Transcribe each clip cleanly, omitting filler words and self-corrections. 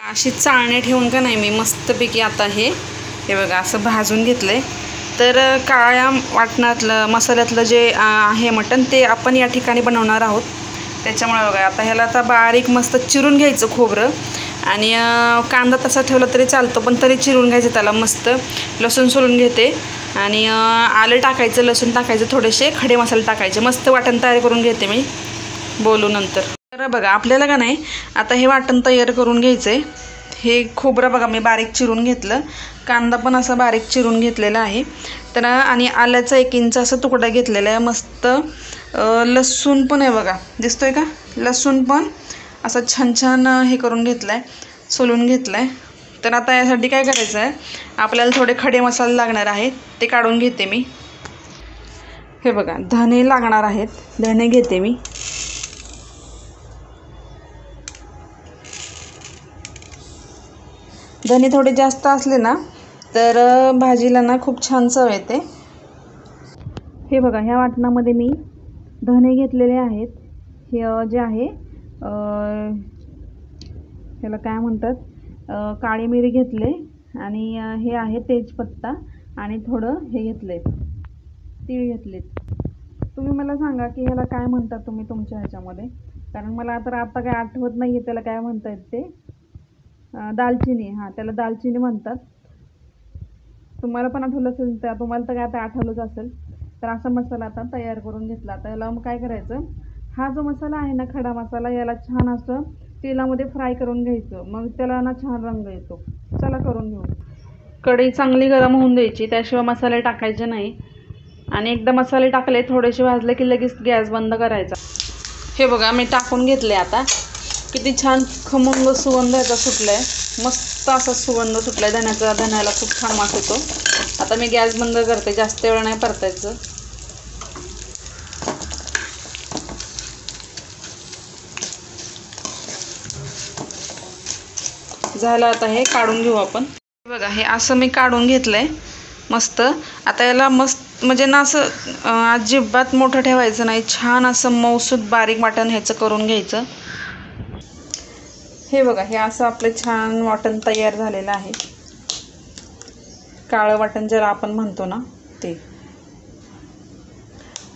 अशी चाळणी ठेवून का नाही मी मस्तपैकी आता हे बघा असं भाजून घेतलंय। तर काळ्या वाटणातलं मसाल्यातलं जे आहे मटण ते आपण या ठिकाणी बनवणार आहोत। त्याच्यामुळे बघा आता ह्याला आता बारीक मस्त चिरून घ्यायचं खोबरं आणि कांदा तसा ठेवला तरी चालतो, पण तरी चिरून घ्यायचं त्याला मस्त। लसूण सोलून घेते आणि आलं टाकायचं, लसूण टाकायचं, थोडेसे खडे मसाले टाकायचे, मस्त वाटण तयार करून घेते मी बोलू नंतर। तर बघा आपल्याला का नाही आता हे वाटण तयार करून घ्यायचं आहे। हे खोबरं बघा मी बारीक चिरून घेतलं, कांदा पण असा बारीक चिरून घेतलेला आहे, तर आणि आल्याचा 1 इंच असा तुकडा घेतलेला आहे मस्त। लसूण पण आहे बघा, दिसतोय का, लसूण पण असं छान छान हे करून घेतलं आहे, सोलून घेतलं आहे। तर आता यासाठी काय करायचं आहे, आपल्याला थोडे खडे मसाले लागणार आहेत, ते काढून घेते मी। हे बघा धने लागणार आहेत, धने घेते मी। धने थोडे जास्त असले ना तर भाजीला ना खूप छान चव येते। हे बघा ह्या वाटणामध्ये मी धने घेतलेले आहेत, हे जे आहे ह्याला काय म्हणतात, काळी मिरी घेतले आणि हे आहे तेजपत्ता आणि थोडं हे घेतले, तीळ घेतलेत। तुम्ही मला सांगा की ह्याला काय म्हणतात तुम्ही तुमच्या ह्याच्यामध्ये, कारण मला तर आता काय आठवत नाही आहे त्याला काय म्हणतात ते। दालचिनी, हां त्याला दालचिनी म्हणतात। तुम्हाला पण आठवलं असेल, तर तुम्हाला तर काय आता आठवलंच असेल। तर असा मसाला आता तयार करून घेतला। आता याला मग काय करायचं, हा जो मसाला आहे ना खडा मसाला, याला छान असं तेलामध्ये फ्राय करून घ्यायचं, मग त्याला ना छान रंग येतो। चला करून घेऊ। कढई चांगली गरम होऊन द्यायची, त्याशिवाय मसाले टाकायचे नाही, आणि एकदा मसाले टाकले थोडेसे भाजले की लगेच गॅस बंद करायचा। हे बघा मी टाकून घेतले, आता किती छान खमंग सुगंध याचा सुटलाय, मस्त असा सुगंध सुटलाय धन्याचा, धन्याला खूप छान वास येतो। आता मी गॅस बंद करते, जास्त वेळ नाही परतायचं। झालं, आता हे काढून घेऊ आपण। बघा हे असं मी काढून घेतलंय मस्त। आता याला मस्त म्हणजे ना असं अजिबात मोठं ठेवायचं नाही, छान असं मऊसूत बारीक वाटण ह्याचं करून घ्यायचं। हे बघा हे असं आपलं छान वाटण तयार झालेलं आहे, काळं वाटण ज्याला आपण म्हणतो ना ते।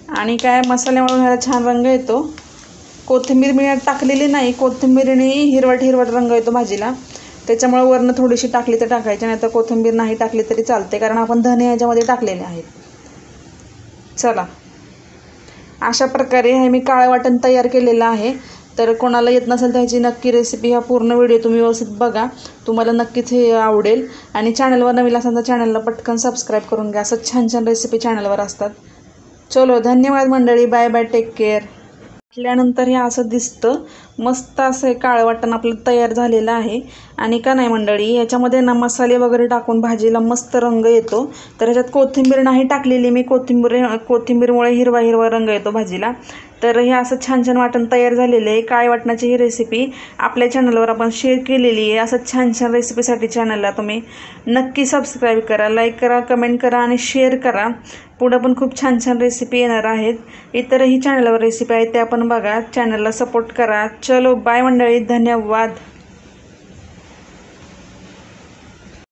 आणि काय मसाल्यामुळे ह्याला छान रंग येतो। कोथिंबीर मी टाकलेली नाही, कोथिंबीरने हिरवट हिरवट रंग येतो भाजीला, त्याच्यामुळे वरनं थोडीशी टाकली तर टाकायची, नाही तर कोथिंबीर नाही टाकली तरी चालते, कारण आपण धने ह्याच्यामध्ये टाकलेले आहेत। चला अशा प्रकारे हे मी काळं वाटण तयार केलेलं आहे। तर कोणाला येत नसेल तर ह्याची नक्की रेसिपी, हा पूर्ण व्हिडिओ तुम्ही व्यवस्थित बघा, तुम्हाला नक्कीच हे आवडेल। आणि चॅनलवर नवीन असाल तर चॅनलला पटकन सबस्क्राईब करून घ्या, असं छान छान रेसिपी चॅनलवर असतात। चलो धन्यवाद मंडळी, बाय बाय, टेक केअर। घातल्यानंतर हे असं दिसतं, मस्त असं हे काळं वाटण आपलं तयार झालेलं आहे। आणि का नाही मंडळी, ह्याच्यामध्ये ना मसाले वगैरे टाकून भाजीला मस्त रंग येतो। तर ह्याच्यात कोथिंबीर नाही टाकलेली मी, कोथिंबीरमुळे हिरवा हिरवा रंग येतो भाजीला। तर हे असं छान छान वाटण तयार झालेलं आहे। काळ्या वाटणाची ही रेसिपी आपल्या चॅनलवर आपण शेअर केलेली आहे। असं छान छान रेसिपीसाठी चॅनलला तुम्ही नक्की सबस्क्राईब करा, लाईक करा, कमेंट करा आणि शेअर करा। पुढं पण खूप छान छान रेसिपी येणार आहेत, इतरही चॅनलवर रेसिपी आहेत त्या पण बघा, चॅनलला सपोर्ट करा। चलो बाय मंडळी, धन्यवाद।